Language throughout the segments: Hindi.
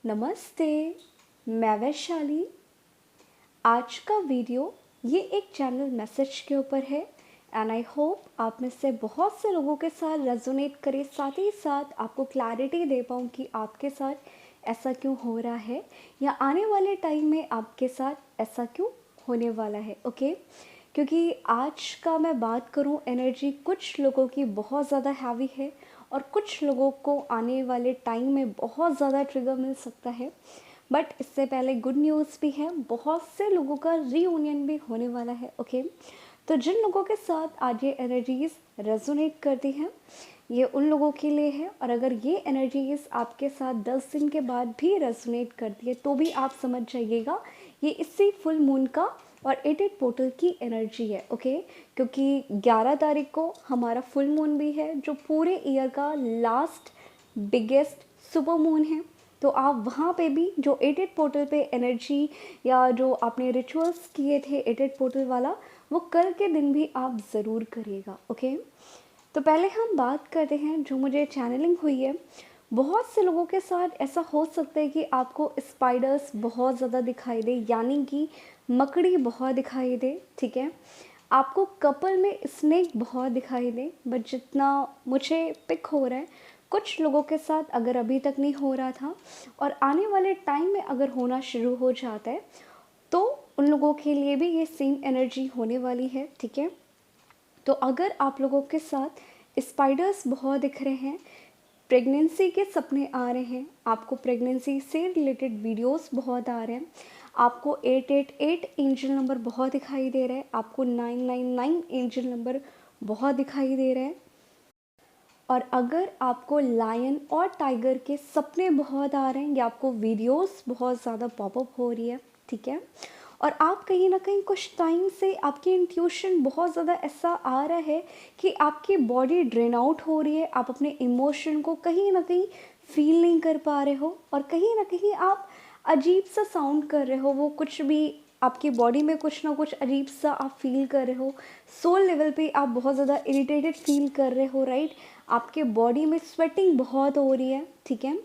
नमस्ते, मैं वैशाली। आज का वीडियो ये एक चैनल मैसेज के ऊपर है एंड आई होप आप में से बहुत से लोगों के साथ रेजोनेट करे, साथ ही साथ आपको क्लैरिटी दे पाऊँ कि आपके साथ ऐसा क्यों हो रहा है या आने वाले टाइम में आपके साथ ऐसा क्यों होने वाला है। ओके, क्योंकि आज का मैं बात करूं, एनर्जी कुछ लोगों की बहुत ज़्यादा हैवी है और कुछ लोगों को आने वाले टाइम में बहुत ज़्यादा ट्रिगर मिल सकता है। बट इससे पहले गुड न्यूज़ भी है, बहुत से लोगों का रीयूनियन भी होने वाला है। ओके, तो जिन लोगों के साथ आज ये एनर्जीज रेजोनेट करती हैं, ये उन लोगों के लिए है। और अगर ये एनर्जीज आपके साथ 10 दिन के बाद भी रेजोनेट करती है तो भी आप समझ जाइएगा ये इसी फुल मून का और 88 पोर्टल की एनर्जी है। ओके, क्योंकि 11 तारीख को हमारा फुल मून भी है, जो पूरे ईयर का लास्ट बिगेस्ट सुपर मून है। तो आप वहाँ पे भी जो 88 पोर्टल पे एनर्जी या जो आपने रिचुअल्स किए थे 88 पोर्टल वाला, वो कल के दिन भी आप ज़रूर करिएगा। ओके, तो पहले हम बात करते हैं जो मुझे चैनलिंग हुई है। बहुत से लोगों के साथ ऐसा हो सकता है कि आपको स्पाइडर्स बहुत ज़्यादा दिखाई दे, यानी कि मकड़ी बहुत दिखाई दे। ठीक है, आपको कपल में स्नेक बहुत दिखाई दे। बट जितना मुझे पिक हो रहा है, कुछ लोगों के साथ अगर अभी तक नहीं हो रहा था और आने वाले टाइम में अगर होना शुरू हो जाता है तो उन लोगों के लिए भी ये सेम एनर्जी होने वाली है। ठीक है, तो अगर आप लोगों के साथ स्पाइडर्स बहुत दिख रहे हैं, प्रेगनेंसी के सपने आ रहे हैं, आपको प्रेगनेंसी से रिलेटेड वीडियोस बहुत आ रहे हैं, आपको 888 एंजल नंबर बहुत दिखाई दे रहा है, आपको 999 एंजल नंबर बहुत दिखाई दे रहा है, और अगर आपको लायन और टाइगर के सपने बहुत आ रहे हैं या आपको वीडियोस बहुत ज़्यादा पॉपअप हो रही है, ठीक है, और आप कहीं ना कहीं कुछ टाइम से आपकी इंट्यूशन बहुत ज़्यादा ऐसा आ रहा है कि आपकी बॉडी ड्रेन आउट हो रही है, आप अपने इमोशन को कहीं ना कहीं फील नहीं कर पा रहे हो और कहीं ना कहीं आप अजीब सा साउंड कर रहे हो, वो कुछ भी आपकी बॉडी में कुछ ना कुछ अजीब सा आप फील कर रहे हो, सोल लेवल पे आप बहुत ज़्यादा इरिटेटेड फील कर रहे हो, राइट, आपके बॉडी में स्वेटिंग बहुत हो रही है। ठीक है,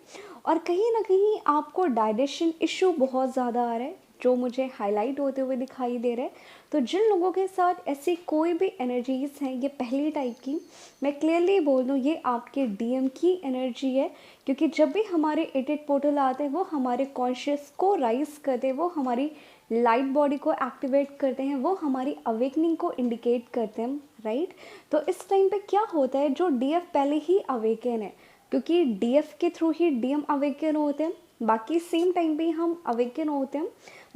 और कहीं ना कहीं आपको डाइजेशन इशू बहुत ज़्यादा आ रहा है, जो मुझे हाईलाइट होते हुए दिखाई दे रहे हैं। तो जिन लोगों के साथ ऐसी कोई भी एनर्जीज हैं, ये पहली टाइप की, मैं क्लियरली बोल दूँ ये आपके डीएम की एनर्जी है। क्योंकि जब भी हमारे 88 पोर्टल आते हैं, वो हमारे कॉन्शियस को राइज करते हैं, वो हमारी लाइट बॉडी को एक्टिवेट करते हैं, वो हमारी अवेकनिंग को इंडिकेट करते हैं, राइट। तो इस टाइम पे क्या होता है, जो डीएफ पहले ही अवेकन है, क्योंकि डीएफ के थ्रू ही डीएम अवेकन होते हैं, बाकी सेम टाइम पे हम अवेकन होते हैं।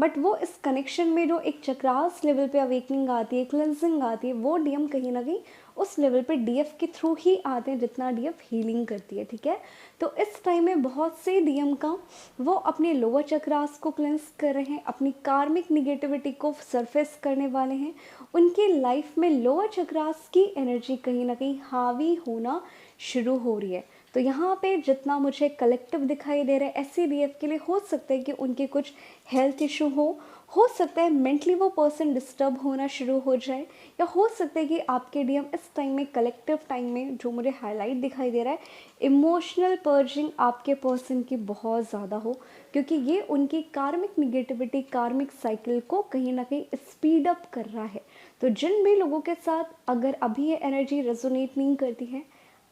बट वो इस कनेक्शन में जो एक चक्रास लेवल पे अवेकनिंग आती है, क्लेंजिंग आती है, वो डीएम कहीं ना कहीं उस लेवल पे डीएफ के थ्रू ही आते हैं, जितना डीएफ हीलिंग करती है। ठीक है, तो इस टाइम में बहुत से डीएम का वो अपने लोअर चक्रास को क्लेंस कर रहे हैं, अपनी कार्मिक निगेटिविटी को सरफेस करने वाले हैं। उनकी लाइफ में लोअर चक्रास की एनर्जी कहीं ना कहीं हावी होना शुरू हो रही है। तो यहाँ पे जितना मुझे कलेक्टिव दिखाई दे रहा है, ऐसे डीएफ के लिए हो सकता है कि उनके कुछ हेल्थ इशू हो सकता है मेंटली वो पर्सन डिस्टर्ब होना शुरू हो जाए, या हो सकता है कि आपके डीएम इस टाइम में, कलेक्टिव टाइम में, जो मुझे हाईलाइट दिखाई दे रहा है, इमोशनल पर्जिंग आपके पर्सन की बहुत ज़्यादा हो, क्योंकि ये उनकी कार्मिक निगेटिविटी, कार्मिक साइकिल को कहीं ना कहीं स्पीड अप कर रहा है। तो जिन भी लोगों के साथ अगर अभी ये एनर्जी रेजोनेट नहीं करती है,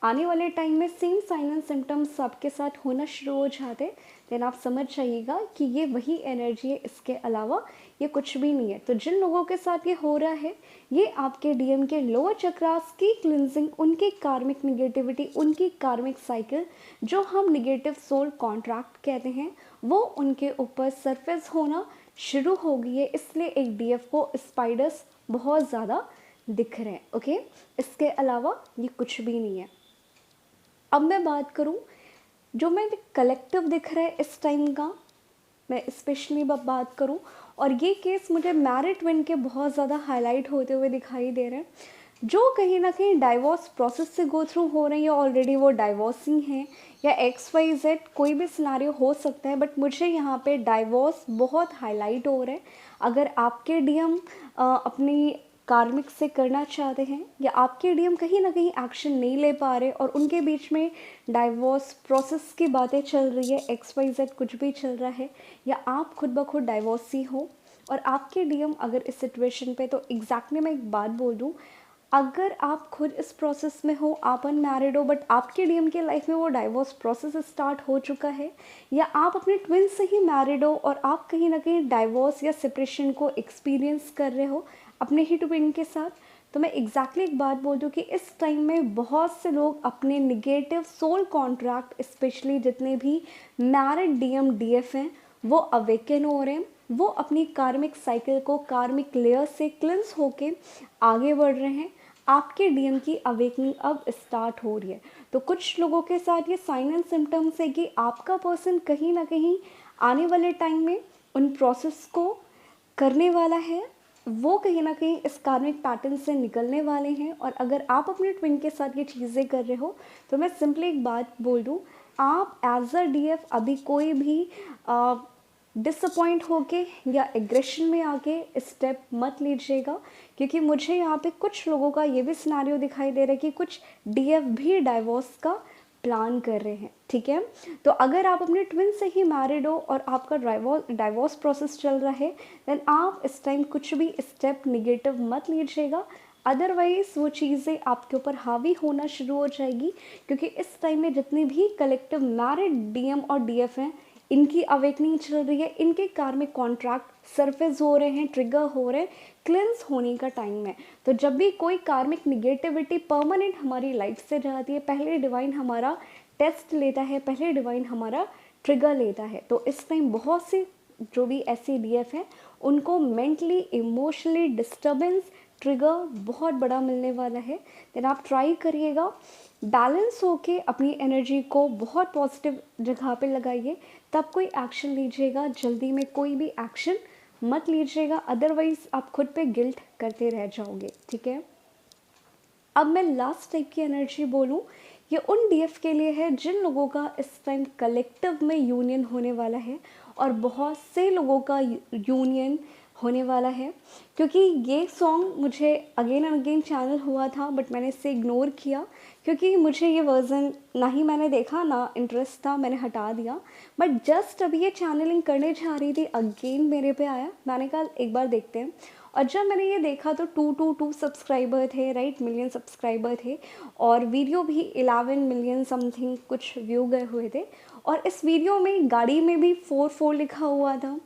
आने वाले टाइम में सेम साइन एंड सिम्टम्स आपके साथ होना शुरू हो जाते, देन आप समझ जाइएगा कि ये वही एनर्जी है, इसके अलावा ये कुछ भी नहीं है। तो जिन लोगों के साथ ये हो रहा है, ये आपके डीएम के लोअर चक्रास की क्लिनजिंग, उनकी कार्मिक निगेटिविटी, उनकी कार्मिक साइकिल, जो हम निगेटिव सोल कॉन्ट्रैक्ट कहते हैं, वो उनके ऊपर सरफेस होना शुरू हो गई है। इसलिए एक डीएफ को स्पाइडर्स बहुत ज़्यादा दिख रहे हैं। ओके, इसके अलावा ये कुछ भी नहीं है। अब मैं बात करूं, जो मैं कलेक्टिव दिख रहा है इस टाइम का, मैं स्पेशली बात करूं, और ये केस मुझे मैरिड ट्विन के बहुत ज़्यादा हाईलाइट होते हुए दिखाई दे रहे हैं, जो कहीं ना कहीं डाइवोर्स प्रोसेस से गो थ्रू हो रहे हैं, या ऑलरेडी वो डाइवोर्सिंग हैं, या XYZ कोई भी सिनारियो हो सकता है। बट मुझे यहाँ पे डाइवोर्स बहुत हाईलाइट हो रहा है। अगर आपके डीएम अपनी कार्मिक से करना चाहते हैं, या आपके डीएम कहीं ना कहीं एक्शन नहीं ले पा रहे और उनके बीच में डाइवोर्स प्रोसेस की बातें चल रही है, XYZ कुछ भी चल रहा है, या आप खुद ब खुद डाइवोर्सी हो और आपके डीएम अगर इस सिचुएशन पे, तो एग्जैक्टली मैं एक बात बोल दूँ, अगर आप खुद इस प्रोसेस में हो, आप अनमैरिड हो, बट आपके डीएम के लाइफ में वो डाइवोर्स प्रोसेस स्टार्ट हो चुका है, या आप अपने ट्विन से ही मैरिड हो और आप कहीं ना कहीं डाइवोर्स या सेपरेशन को एक्सपीरियंस कर रहे हो अपने ही ट्विन के साथ, तो मैं एग्जैक्टली एक बात बोल दूँ कि इस टाइम में बहुत से लोग अपने निगेटिव सोल कॉन्ट्रैक्ट, स्पेशली जितने भी मैरिड डीएम डीएफ हैं, वो अवेकन हो रहे हैं, वो अपनी कार्मिक साइकिल को कार्मिक लेयर से क्लिंस होके आगे बढ़ रहे हैं। आपके डीएम की अवेकनिंग अब स्टार्ट हो रही है। तो कुछ लोगों के साथ ये साइन एंड सिम्टम्स है कि आपका पर्सन कहीं ना कहीं आने वाले टाइम में उन प्रोसेस को करने वाला है, वो कहीं ना कहीं इस कार्मिक पैटर्न से निकलने वाले हैं। और अगर आप अपने ट्विन के साथ ये चीज़ें कर रहे हो, तो मैं सिंपली एक बात बोल दूँ, आप एज अ डीएफ अभी कोई भी डिसअपॉइंट होके या एग्रेशन में आके स्टेप मत लीजिएगा, क्योंकि मुझे यहाँ पे कुछ लोगों का ये भी सिनेरियो दिखाई दे रहा है कि कुछ डीएफ भी डाइवोर्स का प्लान कर रहे हैं। ठीक है, तो अगर आप अपने ट्विन से ही मैरिड हो और आपका डाइवोर्स प्रोसेस चल रहा है, देन आप इस टाइम कुछ भी स्टेप निगेटिव मत लीजिएगा, अदरवाइज वो चीज़ें आपके ऊपर हावी होना शुरू हो जाएगी। क्योंकि इस टाइम में जितनी भी कलेक्टिव मैरिड डीएम और डीएफ हैं, इनकी अवेकनिंग चल रही है, इनके कार्मिक कॉन्ट्रैक्ट सरफेस हो रहे हैं, ट्रिगर हो रहे हैं, क्लेंस होने का टाइम है। तो जब भी कोई कार्मिक निगेटिविटी परमानेंट हमारी लाइफ से जाती है, पहले डिवाइन हमारा टेस्ट लेता है, पहले डिवाइन हमारा ट्रिगर लेता है। तो इस टाइम बहुत से जो भी ऐसे डीएफ हैं, उनको मेंटली इमोशनली डिस्टर्बेंस ट्रिगर बहुत बड़ा मिलने वाला है। देन आप ट्राई करिएगा, बैलेंस होके अपनी एनर्जी को बहुत पॉजिटिव जगह पे लगाइए, तब कोई एक्शन लीजिएगा। जल्दी में कोई भी एक्शन मत लीजिएगा, अदरवाइज आप खुद पे गिल्ट करते रह जाओगे। ठीक है, अब मैं लास्ट टाइप की एनर्जी बोलूँ, ये उन डीएफ के लिए है जिन लोगों का इस टाइम कलेक्टिव में यूनियन होने वाला है, और बहुत से लोगों का यूनियन होने वाला है। क्योंकि ये सॉन्ग मुझे अगेन एंड अगेन चैनल हुआ था, बट मैंने इसे इग्नोर किया, क्योंकि मुझे ये वर्जन ना ही मैंने देखा ना इंटरेस्ट था, मैंने हटा दिया। बट जस्ट अभी ये चैनलिंग करने जा रही थी, अगेन मेरे पे आया, मैंने कहा एक बार देखते हैं। और जब मैंने ये देखा तो 222 सब्सक्राइबर थे, राइट, मिलियन सब्सक्राइबर थे, और वीडियो भी 11 मिलियन समथिंग कुछ व्यू गए हुए थे। और इस वीडियो में गाड़ी में भी 44 लिखा हुआ था,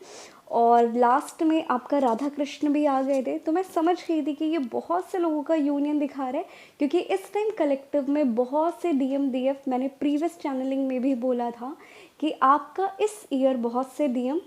और लास्ट में आपका राधा कृष्ण भी आ गए थे। तो मैं समझ गई थी कि ये बहुत से लोगों का यूनियन दिखा रहा है, क्योंकि इस टाइम कलेक्टिव में बहुत से डीएम डीएफ, मैंने प्रीवियस चैनलिंग में भी बोला था कि आपका इस ईयर बहुत से डीएम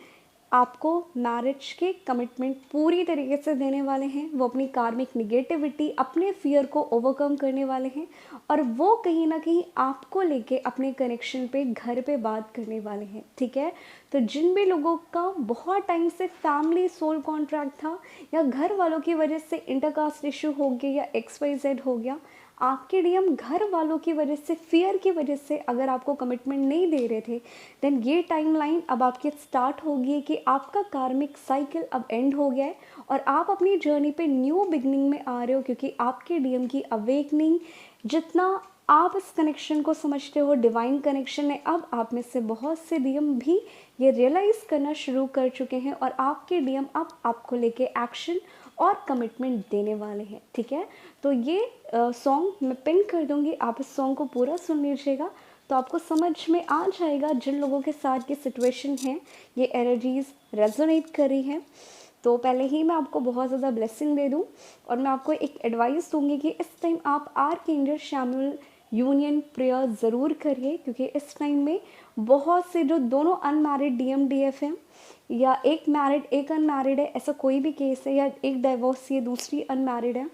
आपको मैरिज के कमिटमेंट पूरी तरीके से देने वाले हैं। वो अपनी कार्मिक निगेटिविटी, अपने फियर को ओवरकम करने वाले हैं, और वो कहीं ना कहीं आपको लेके अपने कनेक्शन पे, घर पे बात करने वाले हैं। ठीक है, तो जिन भी लोगों का बहुत टाइम से फैमिली सोल कॉन्ट्रैक्ट था, या घर वालों की वजह से इंटरकास्ट इशू हो गया, या XYZ हो गया, आपके डीएम घर वालों की वजह से, फियर की वजह से अगर आपको कमिटमेंट नहीं दे रहे थे, देन ये टाइमलाइन अब आपकी स्टार्ट होगी कि आपका कार्मिक साइकिल अब एंड हो गया है, और आप अपनी जर्नी पे न्यू बिगनिंग में आ रहे हो। क्योंकि आपके डीएम की अवेकनिंग, जितना आप इस कनेक्शन को समझते हो डिवाइन कनेक्शन है, अब आप में से बहुत से डीएम भी ये रियलाइज़ करना शुरू कर चुके हैं, और आपके डीएम अब आपको लेके एक्शन और कमिटमेंट देने वाले हैं। ठीक है, तो ये सॉन्ग मैं पिन कर दूंगी, आप इस सॉन्ग को पूरा सुन लीजिएगा, तो आपको समझ में आ जाएगा जिन लोगों के साथ ये सिचुएशन है, ये एनर्जीज रेजोनेट कर रही हैं। तो पहले ही मैं आपको बहुत ज़्यादा ब्लेसिंग दे दूं, और मैं आपको एक एडवाइस दूंगी कि इस टाइम आप आर्कएंजल शैमुएल यूनियन प्रेयर ज़रूर करिए। क्योंकि इस टाइम में बहुत से जो दोनों अनमैरिड डीएम डीएफ हैं, या एक मैरिड एक अनमैरिड है, ऐसा कोई भी केस है, या एक डाइवोर्स है दूसरी अनमैरिड है,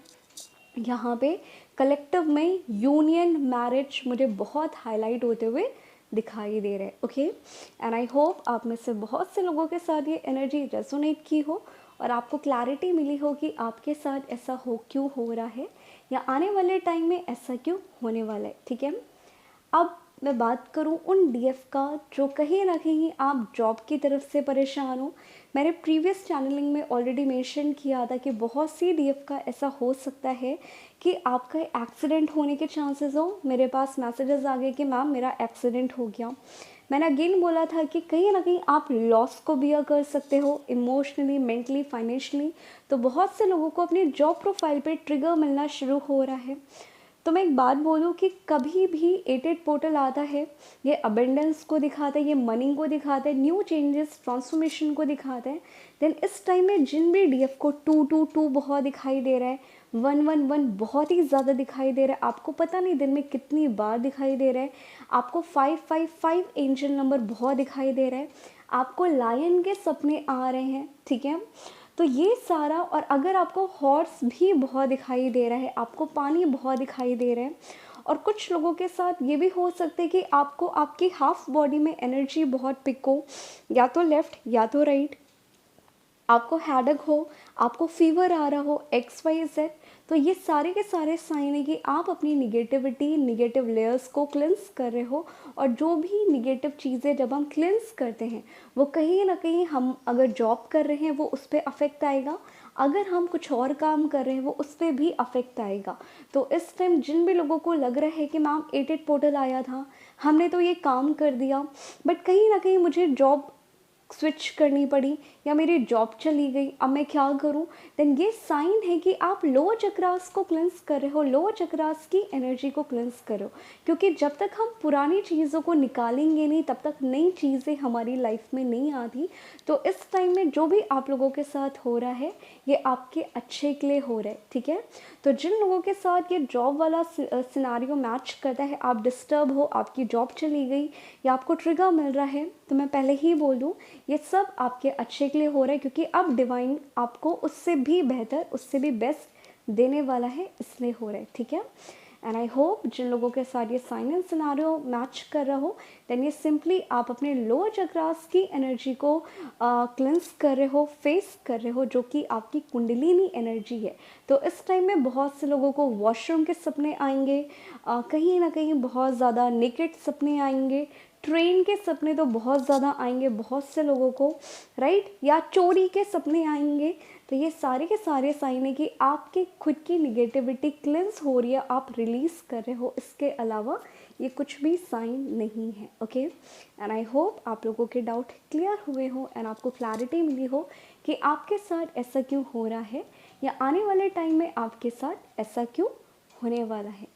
यहाँ पे कलेक्टिव में यूनियन मैरिज मुझे बहुत हाईलाइट होते हुए दिखाई दे रहे हैं। ओके, एंड आई होप आप में से बहुत से लोगों के साथ ये एनर्जी रेजोनेट की हो, और आपको क्लैरिटी मिली हो कि आपके साथ ऐसा क्यों हो रहा है, या आने वाले टाइम में ऐसा क्यों होने वाला है। ठीक है, अब मैं बात करूं उन डीएफ का जो कहीं ना कहीं आप जॉब की तरफ से परेशान हो, मैंने प्रीवियस चैनलिंग में ऑलरेडी मेंशन किया था कि बहुत सी डीएफ का ऐसा हो सकता है कि आपका एक्सीडेंट होने के चांसेस हो। मेरे पास मैसेजेस आ गए कि मैम मेरा एक्सीडेंट हो गया। मैंने अगेन बोला था कि कहीं ना कहीं आप लॉस को बियर कर सकते हो, इमोशनली, मेंटली, फाइनेंशियली। तो बहुत से लोगों को अपनी जॉब प्रोफाइल पे ट्रिगर मिलना शुरू हो रहा है। तो मैं एक बात बोलूँ कि कभी भी 88 पोर्टल आता है, ये अबेंडेंस को दिखाता है, ये मनी को दिखाता है, न्यू चेंजेस, ट्रांसफॉर्मेशन को दिखाता है। देन इस टाइम में जिन भी डीएफ को 222 बहुत दिखाई दे रहा है, 111 बहुत ही ज़्यादा दिखाई दे रहा है, आपको पता नहीं दिन में कितनी बार दिखाई दे रहा है, आपको 555 एंजल नंबर बहुत दिखाई दे रहा है, आपको लायन के सपने आ रहे हैं, ठीक है। तो ये सारा, और अगर आपको हॉर्स भी बहुत दिखाई दे रहा है, आपको पानी बहुत दिखाई दे रहा है, और कुछ लोगों के साथ ये भी हो सकता है कि आपको आपकी हाफ बॉडी में एनर्जी बहुत पिक हो, या तो लेफ्ट या तो राइट, आपको हेडेक हो, आपको फीवर आ रहा हो, XYZ। तो ये सारे के सारे साइन है कि आप अपनी निगेटिविटी, निगेटिव लेयर्स को क्लिंस कर रहे हो। और जो भी निगेटिव चीज़ें जब हम क्लिंस करते हैं, वो कहीं ना कहीं, हम अगर जॉब कर रहे हैं वो उस पर अफेक्ट आएगा, अगर हम कुछ और काम कर रहे हैं वो उस पर भी अफेक्ट आएगा। तो इस टाइम जिन भी लोगों को लग रहा है कि मैम 88 पोर्टल आया था, हमने तो ये काम कर दिया, बट कहीं ना कहीं मुझे जॉब स्विच करनी पड़ी, या मेरी जॉब चली गई, अब मैं क्या करूं, देन ये साइन है कि आप लोअर चक्रास को क्लेंस कर रहे हो, लोअर चक्रास की एनर्जी को क्लेंस करो। क्योंकि जब तक हम पुरानी चीज़ों को निकालेंगे नहीं, तब तक नई चीज़ें हमारी लाइफ में नहीं आती। तो इस टाइम में जो भी आप लोगों के साथ हो रहा है, ये आपके अच्छे के लिए हो रहा है, ठीक है। तो जिन लोगों के साथ ये जॉब वाला सिनारियो मैच करता है, आप डिस्टर्ब हो, आपकी जॉब चली गई, या आपको ट्रिगर मिल रहा है, तो मैं पहले ही बोल दूँ, ये सब आपके अच्छे के लिए हो रहा है, क्योंकि अब डिवाइन आपको उससे भी बेहतर, उससे भी बेस्ट देने वाला है, इसलिए हो रहा है, ठीक है। एंड आई होप जिन लोगों के साथ ये साइन एंड सिनारियो मैच कर रहा हो, देन ये सिंपली आप अपने लोअर चक्रास की एनर्जी को क्लेंस कर रहे हो, फेस कर रहे हो, जो कि आपकी कुंडलिनी एनर्जी है। तो इस टाइम में बहुत से लोगों को वॉशरूम के सपने आएंगे, कहीं ना कहीं बहुत ज़्यादा नेकेड सपने आएंगे, ट्रेन के सपने तो बहुत ज़्यादा आएंगे बहुत से लोगों को, राइट, या चोरी के सपने आएंगे। तो ये सारे के सारे साइन है कि आपके खुद की निगेटिविटी क्लेंस हो रही है, आप रिलीज़ कर रहे हो। इसके अलावा ये कुछ भी साइन नहीं है, ओके। एंड आई होप आप लोगों के डाउट क्लियर हुए हो, एंड आपको क्लैरिटी मिली हो कि आपके साथ ऐसा क्यों हो रहा है, या आने वाले टाइम में आपके साथ ऐसा क्यों होने वाला है।